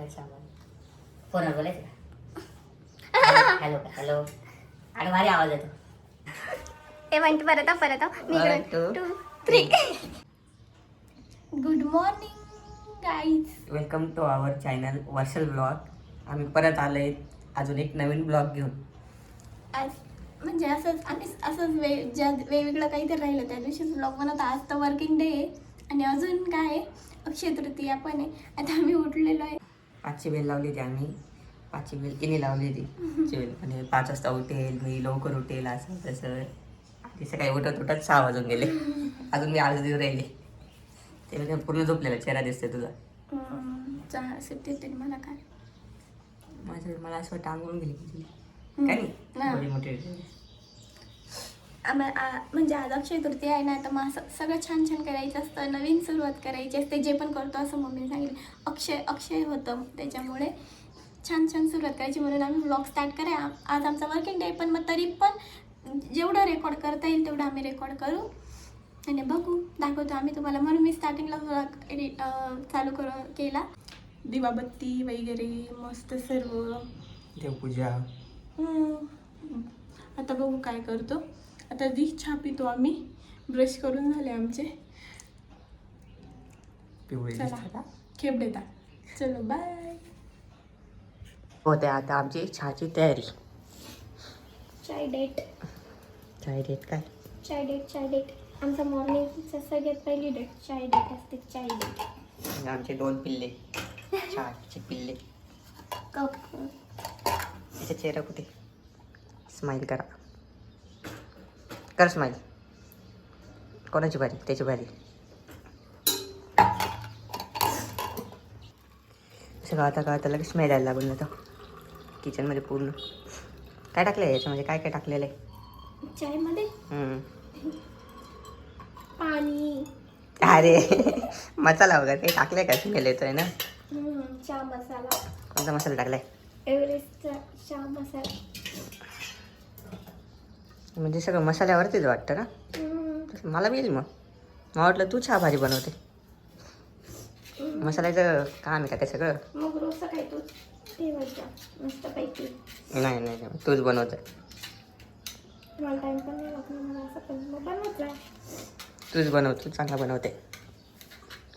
फोनवर बोलायचं का? Hello hello. आणि भारी आवाज येतो. ए म्हणते परत 1 2 2 3. Good morning guys. Welcome to our channel Varshal blog. आम्ही परत आलोय अजून एक नवीन ब्लॉग घेऊन. आज म्हणजे असंच ज्या वेगवेगळं काहीतरी राहिलं त्या दिवशीच ब्लॉग बनवता. आज तर वर्किंग डे आहे आणि अजून काय आहे, अक्षय तृतीया पण आहे. आता आम्ही उठलेलो आहे. 5ची बेल लावली होती आम्ही. 5ची बेल तिने लावली होती. आणि 5 वाजता उठेल मी, लवकर उठेल असं तसं. आणि सकाळी उठत 6 वाजून गेले. अजून मी आळस देऊ राहिले. ते म्हणजे पूर्ण झोपलेला चेहरा दिसतोय तुझा. चहा सुट्टी तरी मला काय मला असं वाटतं आंघोळून गेली की काय नाही मोठी म्हणजे आज अक्षय तृतीया आहे ना, तर मग असं सगळं छान छान करायचं असतं, नवीन सुरुवात करायची असते. जे पण करतो असं मम्मीने सांगितलं. अक्षय होतं त्याच्यामुळे छान सुरुवात करायची म्हणून आम्ही व्लॉग स्टार्ट कराय. आज आमचा वर्किंग डे पण मग तरी पण जेवढं रेकॉर्ड करता येईल तेवढं आम्ही रेकॉर्ड करू आणि दाखवतो आम्ही तुम्हाला. म्हणून मी स्टार्टिंगला व्लॉग एडिट चालू केला. दिवाबत्ती वगैरे मस्त सर्व देवपूजा. आता बघू काय करतो. आता चहा पितो आम्ही. ब्रश करून झाले आमचे. चला खेप देता. चलो बाय. होते आता आमची चहाची तयारी. चाय डेट काय? चाय डेट आमचा मॉर्निंगचा सगळ्यात पहिली डेट चाय डेट असते. चाय डेट आमचे 2 पिल्ले, चहाचे पिल्ले. कप त्याचा चेहरा कुठे? स्माईल कर स्माईल. कोणाची बारी? त्याची बारी. सगळं आता लगेच स्मेल यायला लागून जातं किचनमध्ये पूर्ण. काय टाकलं आहे याच्यामध्ये? काय टाकलेलं आहे चायमध्ये? पाणी. अरे मसाला वगैरे काही टाकलाय का? स्मेल येतोय ना. चहा मसाला. कोणता मसाला टाकलाय? एव्हरेस्टचा चहा मसाला. म्हणजे सगळं मसाल्यावरतीच वाटतं ना. मला मिळेल मग. मला वाटलं तू चहा भारी बनवते. मसाल्याचं काम आहे का ते सगळं? मग रोज सकाळी तूच ठेवायचा मस्त पैकी. नाही तूच बनवत आहे. मला टाइम पण नाही लागणार मला असं, पण मग बनवत आहे. तूच बनवतो, चांगला बनवते.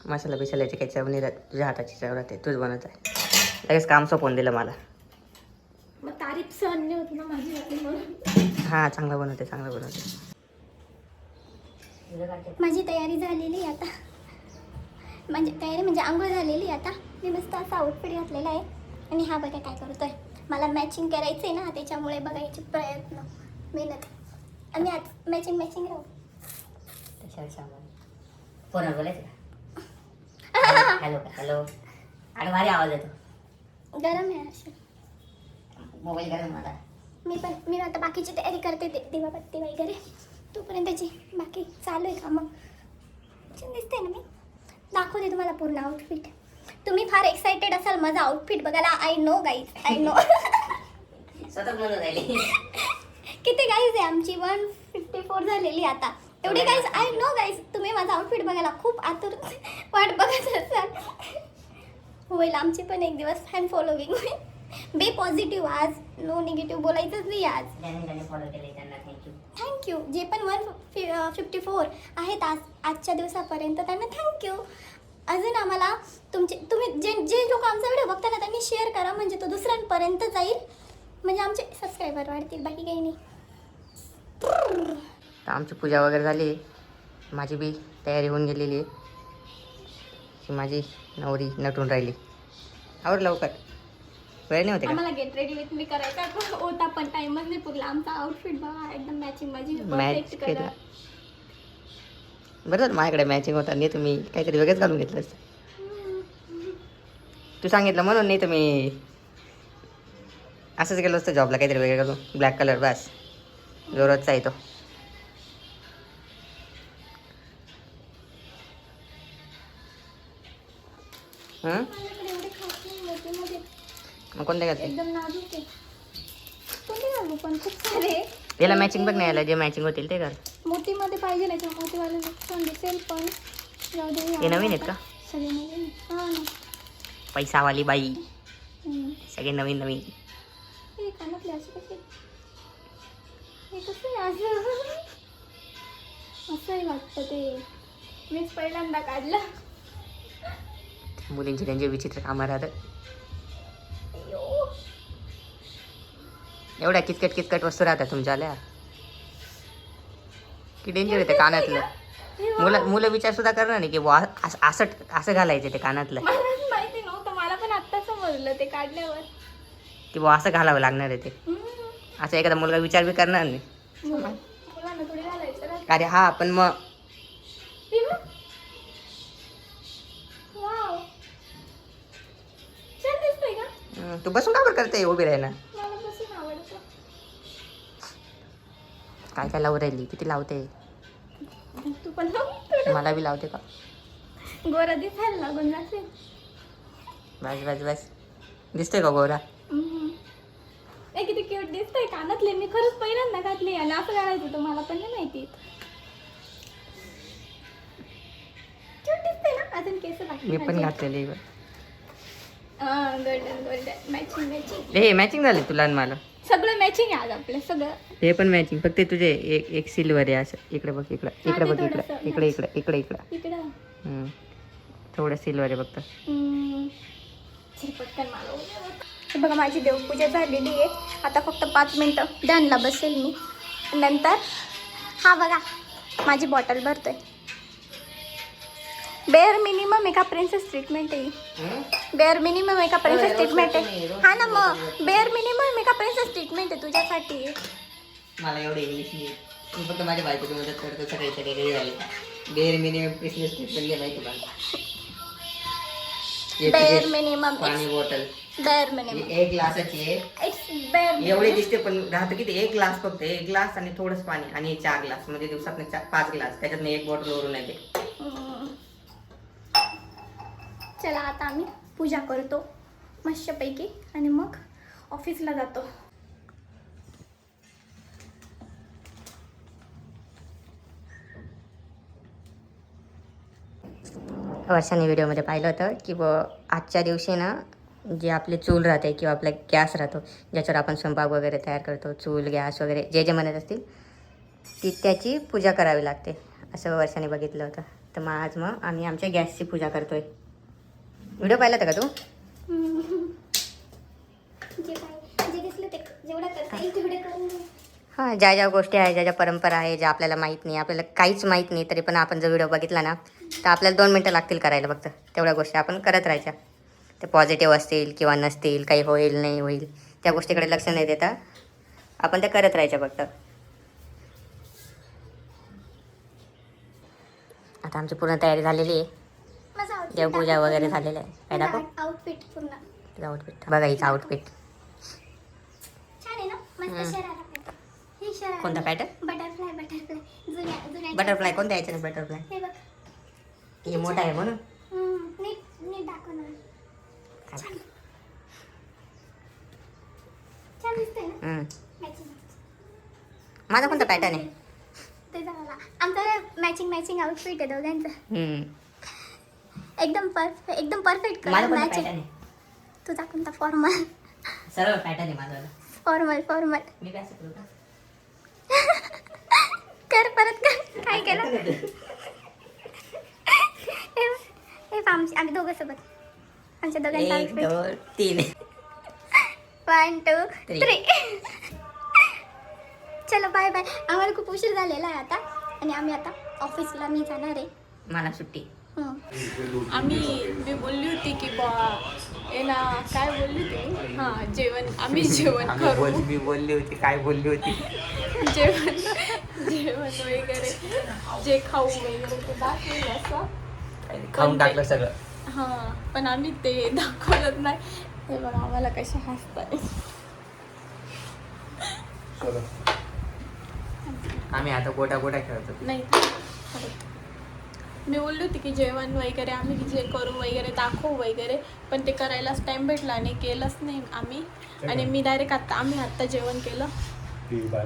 मसाला बिसाल्याची काही चव नाही राहत, तुझ्या हाताची चव राहते. तूच बनवत आहे. लगेच काम सोपवून दिलं मला. मग तारीफ सहन नाही होती ना माझी हाती म्हणून. हां चांगलं बनवते. माझी तयारी झालेली आता. म्हणजे आंघोळ झालेली आता. मी मस्त असा आउटफिट घातलेला आहे. आणि हा बघा काय करतोय. मला मॅचिंग करायचं आहे ना, त्याच्यामुळे बघायचे प्रयत्न मेहनत. आम्ही आज मॅचिंग राहू. फोनवर बोलायचं का? हॅलो. आणि भारी आवाज येतो. गरम आहे अशी. मोबाईल गरम मला. मी आता बाकीची तयारी करते. दिवाबत्ती वगैरे तोपर्यंतची बाकी चालू आहे का. मग दिसते ना, मी दाखवते तुम्हाला पूर्ण आउटफिट. तुम्ही फार एक्साइटेड असाल माझा आउटफिट बघायला. आय नो स्वतःच म्हणून राहिली. किती गाईज आहे आमची? 154 झालेली आता. एवढे गाईज. आय नो गाईज, तुम्ही माझा आउटफिट बघायला खूप आतुर वाट बघत असाल. होईल आमची पण एक दिवस फॅन फॉलोविंग. बी पॉझिटिव्ह आज. नो निगेटिव्ह बोलायचंच नाही आज. फॉलो केले त्यांना थँक्यू. जे पण 154 आहेत आजच्या दिवसापर्यंत त्यांना थँक्यू. अजून आम्हाला तुम्ही जे लोक आमचा व्हिडिओ बघता ना, त्यांनी शेअर करा. म्हणजे तो दुसऱ्यांपर्यंत जाईल. म्हणजे आमचे सबस्क्रायबर वाढतील. बाकी काही नाही. आमची पूजा वगैरे झाली. माझी बी तयारी होऊन गेलेली आहे. माझी नवरी नटून राहिली. आवर लवकर, वेळ नाही होते का? आम्हाला गेट रेडी विथ मी करायचा होता पण टाइमच नाही पुरला. आमचा आउटफिट बघा एकदम मॅचिंग. माझी परफेक्ट कलर. बरं झालं माझ्याकडे मॅचिंग होता. नाही तुम्ही काहीतरी वेगळंच घालून घेतलं असतं. तू सांगितलं म्हणून. नाही तर मी असंच गेलो असतं जॉबला काहीतरी वेगळं घालून. ब्लॅक कलर बस जो रोजचा येतो. मग कोणते घालते? एकदम नाजूक आहे. कोणते घालू पण खूप सारे. त्याला मॅचिंग बघ नाही यायला. जे मॅचिंग होतील ते घाल. मोठीमध्ये पाहिजे ना, मोठीवाले नुकसान दिसेल पण जाऊ दे. हे नवीन आहेत का? सगळे नवीन. हां ना. पैसावाली बाई. सगळे नवीन नवीन. हे कानातले असे कसे, हे कसं आहे असं, असंही वाटतं ते. मीच पहिल्यांदा काढलं. मुलींची त्यांचे विचित्र कामं राहतात. एवढ्या किचकट किचकट वस्तू राहतात तुमच्याल्या की डेंजर येते कानातलं. मुलं विचार सुद्धा करणार नाही की बुवा असं असं घालायचं ते कानातलं. मला माहिती नव्हतं, मला पण आत्ता समजलं ते काढल्यावर की बुवा असं घालावं लागणार आहे ते. असं एखादा मुलगा विचार बी करणार नाही. मुलांना थोडी घालायचं ना. अरे हा पण मग वाव, छान दिसतंय का? तू बसून का बरं करते उभी राही ना. मला बसून आवडतं. काय काय लावू राहिली, किती लावते. तू पण लाव. मला बी लावते का. गोरा दिसायला लागून जाते. बस बस बस दिसतोय का गोरा. ए किती क्यूट दिसतंय कानातले. मी खरंच पहिल्यांदा घातली आणि असं घालायचं तर मला पण नाही माहिती. क्यूट दिसतंय ना. अजून केस बाकी. मी पण घातलेली. Golden golden matching matching. हे मॅचिंग झाले तुला आणि मला. सगळं मॅचिंग आहे आज आपलं सगळं. हे पण मॅचिंग, फक्त तुझे एक सिल्वर आहे असं. इकडे बघ, इकडे इकडे बघ, इकडे इकडे इकडे इकडे इकडे इकडं थोडं सिल्वर आहे फक्त. पटकन मला. हे बघा माझी देवपूजा झालेली आहे. आता फक्त 5 मिनटं ध्यानला बसेल मी. नंतर हा बघा माझी बॉटल भरतोय. बेअर मिनिमम एका प्रिन्सेस ट्रीटमेंट आहे. बेअर मिनिमम एका प्रिन्सेस ट्रीटमेंट आहे. हा ना मग बेअर मिनिमम एका प्रिन्सेस ट्रीटमेंट आहे तुझ्यासाठी. मला एवढं इंग्लिश नाही. मी फक्त माझ्या बायकोची मदत करतो. सगळे सगळे झाले. बेअर मिनिमम प्रिन्सेस ट्रीटमेंट माहिती का. बेअर मिनिमम पाणी बॉटल बेअर मिनिमम एक ग्लासाची आहे. इट्स बेअर एवढे दिसते पण राहतं किती. एक ग्लास फक्त. एक ग्लास आणि थोडंच पाणी आणि 4 ग्लास म्हणजे दिवसात 5 ग्लास. त्याच्यात मी एक बॉटल वरून येते. चला आता आम्ही पूजा करतो मस्तपैकी आणि मग ऑफिसला जातो. वर्षाने व्हिडिओमध्ये पाहिलं होतं की आजच्या दिवशी ना जे आपले चूल राहते किंवा आपला गॅस राहतो ज्याच्यावर आपण स्वयंपाक वगैरे तयार करतो, चूल गॅस वगैरे जे जे म्हणत असतील त्याची पूजा करावी लागते असं वर्षाने बघितलं होतं. तर मग आज आम्ही आमच्या गॅसची पूजा करतोय. व्हिडिओ पाहिला होता का तू. हां, ज्या ज्या गोष्टी आहेत, ज्या ज्या परंपरा आहे, ज्या आपल्याला माहीत नाही, आपल्याला काहीच माहीत नाही, तरी पण आपण जर व्हिडिओ बघितला ना तर आपल्याला 2 मिनटं लागतील करायला. फक्त तेवढ्या गोष्टी आपण करत राहायच्या. ते पॉझिटिव्ह असतील किंवा नसतील, काही होईल नाही होईल त्या गोष्टीकडे लक्ष नाही देता आपण त्या करत राहायच्या फक्त. आता आमची पूर्ण तयारी झालेली आहे. देवपूजा वगैरे झालेलं आहे. काय दाखव आउटफिट पूर्ण. आउटफिट बघा. हिचं आउटफिट छान आहे ना. मस्त शरारा. हे शरारा कोणता पॅटर्न. बटरफ्लाय जुन्या बटरफ्लाय कोणत्या यायचं. बटरफ्लाय हे बघ. हे मोठा आहे म्हणून. नीट दाखव ना. छान दिसतंय ना. माझा कोणता पॅटर्न आहे. ते झाला आमचं मॅचिंग आउटफिट आहे दोघांचं. एकदम परफेक्ट कलर मॅच आहे. तुझा कोणता फॉर्मल. सरळ पॅटर्न आहे माझा. फॉर्मल मी काय असं करू का. कर परत कर. काय केलं आम्ही दोघं सोबत. आमच्या दोघांचा 1 2 3 1 2 3. चलो बाय बाय. आम्हाला खूप उशीर झालेला आहे आता आणि आम्ही आता ऑफिसला मी जाणार आहे. मला सुट्टी. मी बोलली होती की बा ना काय बोलली होती. हां आम्ही जेवण करू. मी बोलली होती. काय बोलली होती. जेवण वगैरे जे खाऊ वगैरे ते दाखवेल असं. खाऊन टाकलं सगळं. हां पण आम्ही ते दाखवत नाही. हे बघा आम्हाला कसे हसताय. आम्ही आता गोटा खेळतो. नाही मी बोलली होती की जेवण वगैरे आम्ही जे करू वगैरे दाखवू वगैरे पण ते करायलाच टाईम भेटला आणि केलंच नाही आम्ही. आणि मी डायरेक्ट आम्ही आत्ता जेवण केलं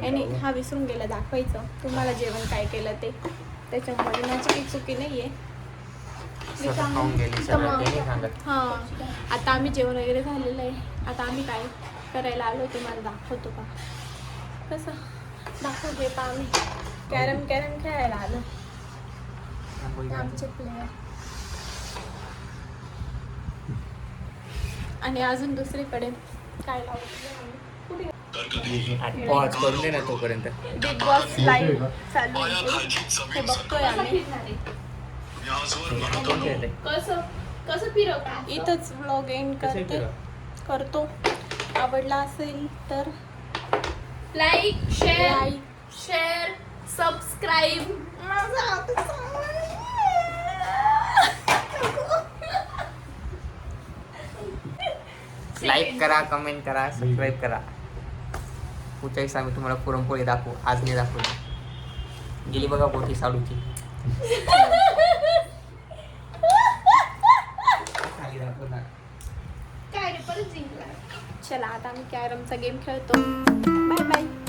आणि हा विसरून गेला दाखवायचं तुम्हाला जेवण काय केलं ते. त्याच्यामुळे माझी काही चुकी नाही आहे. स्वतः खाऊन गेली सगळं ते नाही सांगत. हां आता आम्ही जेवण वगैरे झालेलं आहे. आता आम्ही काय करायला आलो तुम्हाला दाखवतो का कसं दाखव. हे पा आम्ही कॅरम खेळायला आलो. हे आमचे प्लेयर आणि अजून दुसरीकडे काय लावतो पॉज करून दे ना तोपर्यंत. बिग बॉस लाईव्ह चालू आहे ते बघतोय आम्ही. इथंच व्लॉग एंड करतो. आवडला असेल तर लाईक शेअर सबस्क्राईब. लाईक करा, कमेंट करा, सबस्क्राईब करा. पुढच्या वेळेस आम्ही तुम्हाला पुरणपोळी दाखवू. आज नाही दाखवली. गेली बघा पोटी साडूची. काय रे परत जिंकला. चला आता आम्ही कॅरमचा गेम खेळतो. Bye bye.